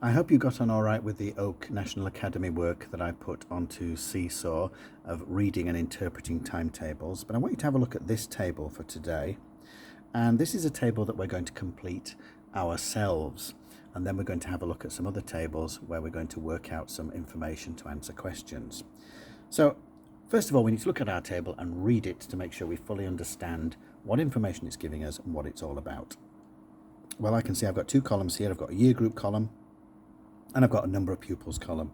I hope you got on all right with the Oak National Academy work that I put onto Seesaw of reading and interpreting timetables, but I want you to have a look at this table for today. And this is a table that we're going to complete ourselves, and then we're going to have a look at some other tables where we're going to work out some information to answer questions. So first of all, we need to look at our table and read it to make sure we fully understand what information it's giving us and what it's all about. Well, I can see I've got two columns here. I've got a year group column and I've got a number of pupils column,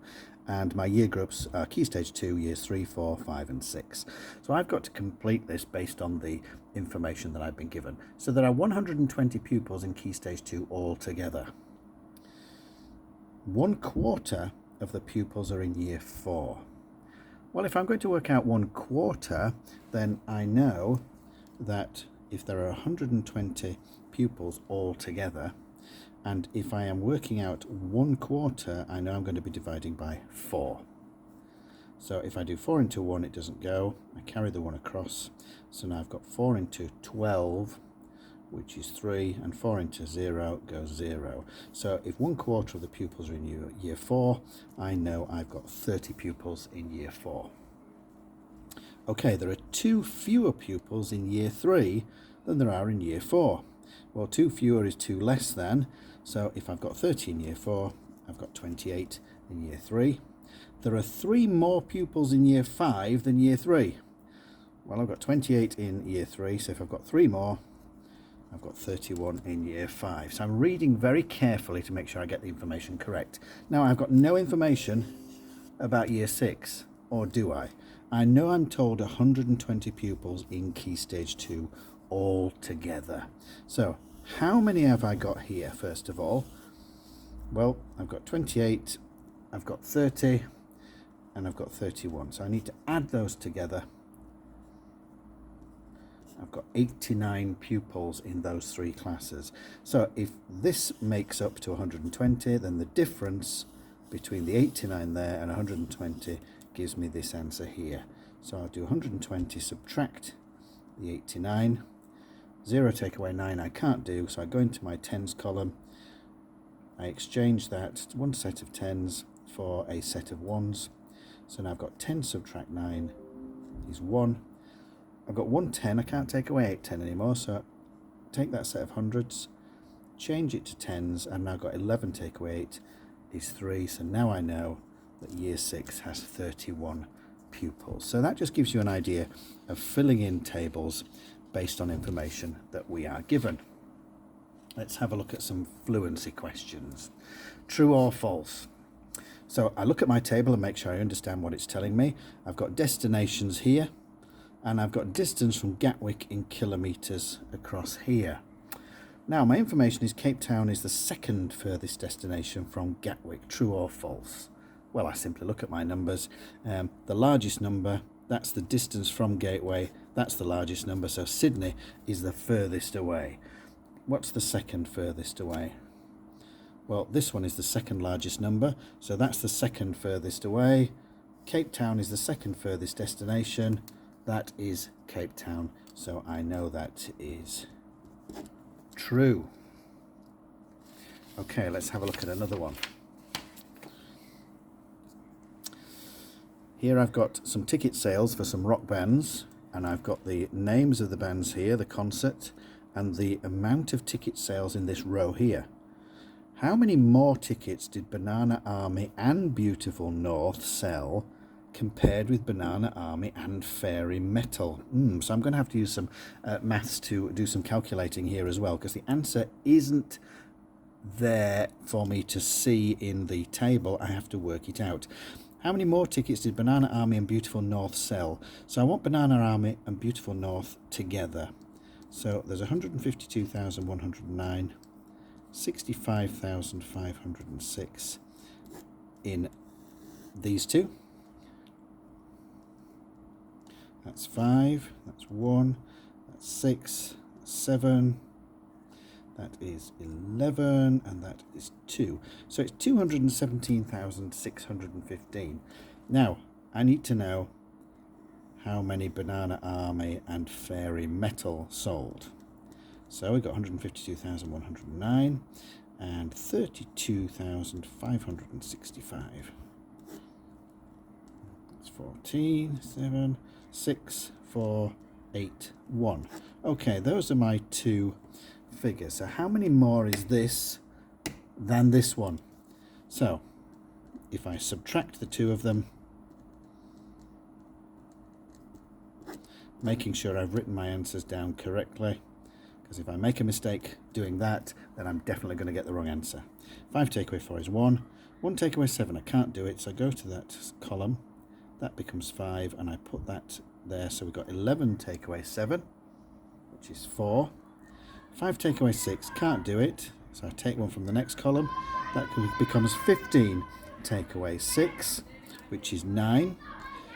and my year groups are Key Stage 2, Years 3, 4, 5 and 6. So I've got to complete this based on the information that I've been given. So there are 120 pupils in Key Stage 2 altogether. 1/4 of the pupils are in Year 4. Well, if I'm going to work out 1/4, then I know that if there are 120 pupils altogether, and if I am working out 1/4, I know I'm going to be dividing by 4. So if I do 4 into 1, it doesn't go. I carry the 1 across. So now I've got 4 into 12, which is 3, and 4 into 0 goes 0. So if 1/4 of the pupils are in year 4, I know I've got 30 pupils in Year 4. Okay, there are 2 fewer pupils in Year 3 than there are in Year 4. Well, 2 fewer is 2 less than, so if I've got 30 in Year 4, I've got 28 in Year 3. There are 3 more pupils in Year 5 than Year 3. Well, I've got 28 in Year 3, so if I've got 3 more, I've got 31 in Year 5. So I'm reading very carefully to make sure I get the information correct. Now, I've got no information about Year 6, or do I? I know I'm told 120 pupils in Key Stage 2 all together. So how many have I got here, first of all? Well, I've got 28, I've got 30, and I've got 31. So I need to add those together. I've got 89 pupils in those 3 classes. So if this makes up to 120, then the difference between the 89 there and 120 gives me this answer here. So I'll do 120 subtract the 89. 0 take away 9 I can't do, so I go into my tens column. I exchange that one set of tens for a set of ones. So now I've got 10 subtract 9 is 1. I've got 110, I can't take away 810 anymore, so take that set of hundreds, change it to tens, and now I've got 11 take away 8 is 3. So now I know that Year 6 has 31 pupils. So that just gives you an idea of filling in tables based on information that we are given. Let's have a look at some fluency questions. True or false? So I look at my table and make sure I understand what it's telling me. I've got destinations here, and I've got distance from Gatwick in kilometres across here. Now my information is Cape Town is the second furthest destination from Gatwick. True or false? Well, I simply look at my numbers. The largest number, that's the distance from Gateway, that's the largest number, so Sydney is the furthest away. What's the second furthest away? Well, this one is the second largest number, so that's the second furthest away. Cape Town is the second furthest destination, that is Cape Town, so I know that is true. Okay, let's have a look at another one. Here I've got some ticket sales for some rock bands, and I've got the names of the bands here, the concert, and the amount of ticket sales in this row here. How many more tickets did Banana Army and Beautiful North sell compared with Banana Army and Fairy Metal? So I'm going to have to use some maths to do some calculating here as well, because the answer isn't there for me to see in the table. I have to work it out. How many more tickets did Banana Army and Beautiful North sell? So I want Banana Army and Beautiful North together. So there's 152,109, 65,506 in these two. That's 5, that's 1, that's 6, that's 7, that is 11, and that is 2. So it's 217,615. Now, I need to know how many Banana Army and Fairy Metal sold. So we've got 152,109. and 32,565. It's 14, 7, 6, 4, 8, 1. Okay, those are my two figures. So how many more is this than this one? So if I subtract the two of them, making sure I've written my answers down correctly, because if I make a mistake doing that, then I'm definitely going to get the wrong answer. 5 take away 4 is 1. 1 take away 7, I can't do it, so I go to that column. That becomes 5, and I put that there, so we've got 11 take away 7, which is 4. 5 take away 6, can't do it, so I take one from the next column. That becomes 15 take away 6, which is 9.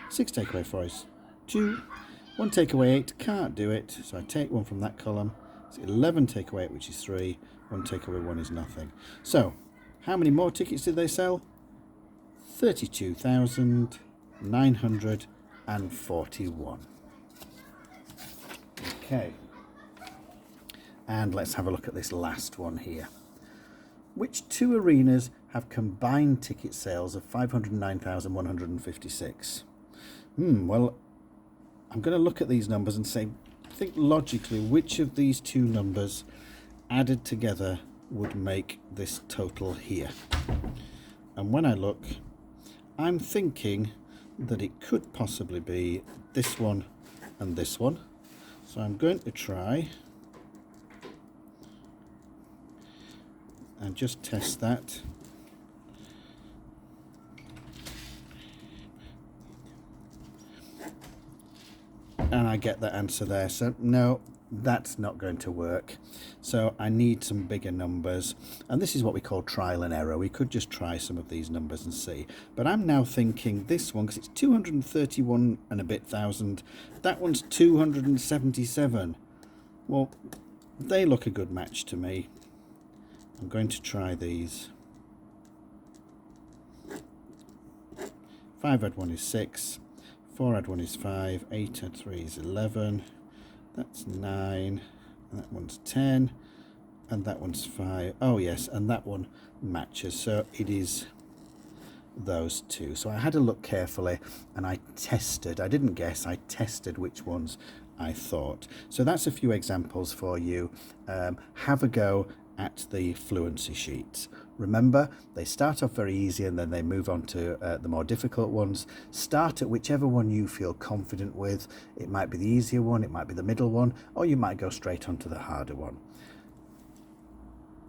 6 take away 4 is 2. 1 take away 8, can't do it, so I take one from that column. It's 11 take away 8, which is 3. 1 take away 1 is nothing. So, how many more tickets did they sell? 32,941. Okay. And let's have a look at this last one here. Which two arenas have combined ticket sales of 509,156? Well, I'm going to look at these numbers and say, think logically, which of these two numbers added together would make this total here? And when I look, I'm thinking that it could possibly be this one and this one. So I'm going to try and just test that. And I get the answer there. So no, that's not going to work. So I need some bigger numbers. And this is what we call trial and error. We could just try some of these numbers and see. But I'm now thinking this one, because it's 231 and a bit thousand. That one's 277. Well, they look a good match to me. I'm going to try these. 5 add 1 is 6. 4 add 1 is 5, 8 add 3 is 11, that's 9, that one's 10, and that one's 5. Oh yes, and that one matches, so it is those two. So I had to look carefully, and I tested, I didn't guess, I tested which ones I thought. So that's a few examples for you. Have a go at the fluency sheets. Remember, they start off very easy and then they move on to the more difficult ones. Start at whichever one you feel confident with. It might be the easier one, it might be the middle one, or you might go straight on to the harder one.